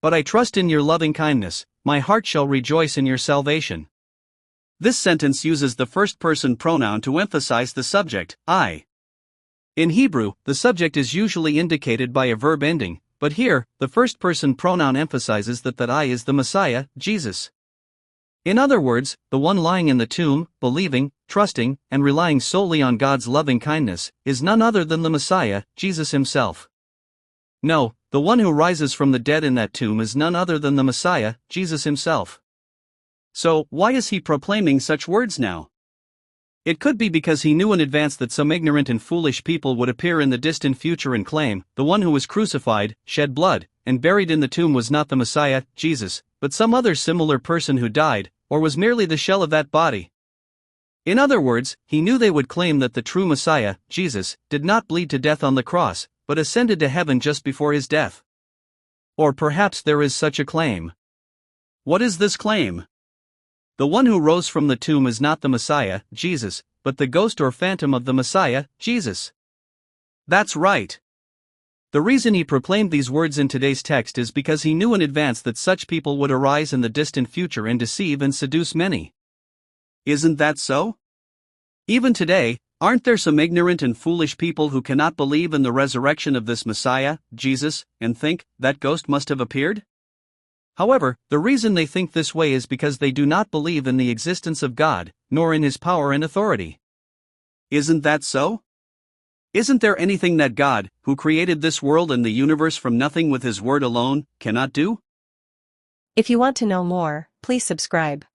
But I trust in your loving kindness, my heart shall rejoice in your salvation. This sentence uses the first-person pronoun to emphasize the subject, I. In Hebrew, the subject is usually indicated by a verb ending, but here, the first-person pronoun emphasizes that I is the Messiah, Jesus. In other words, the one lying in the tomb, believing, trusting, and relying solely on God's loving kindness, is none other than the Messiah, Jesus himself. No, the one who rises from the dead in that tomb is none other than the Messiah, Jesus himself. So, why is he proclaiming such words now? It could be because he knew in advance that some ignorant and foolish people would appear in the distant future and claim, the one who was crucified, shed blood, and buried in the tomb was not the Messiah, Jesus, but some other similar person who died, or was merely the shell of that body. In other words, he knew they would claim that the true Messiah, Jesus, did not bleed to death on the cross, but ascended to heaven just before his death. Or perhaps there is such a claim. What is this claim? The one who rose from the tomb is not the Messiah, Jesus, but the ghost or phantom of the Messiah, Jesus. That's right. The reason he proclaimed these words in today's text is because he knew in advance that such people would arise in the distant future and deceive and seduce many. Isn't that so? Even today, aren't there some ignorant and foolish people who cannot believe in the resurrection of this Messiah, Jesus, and think that ghost must have appeared? However, the reason they think this way is because they do not believe in the existence of God, nor in his power and authority. Isn't that so? Isn't there anything that God, who created this world and the universe from nothing with his word alone, cannot do? If you want to know more, please subscribe.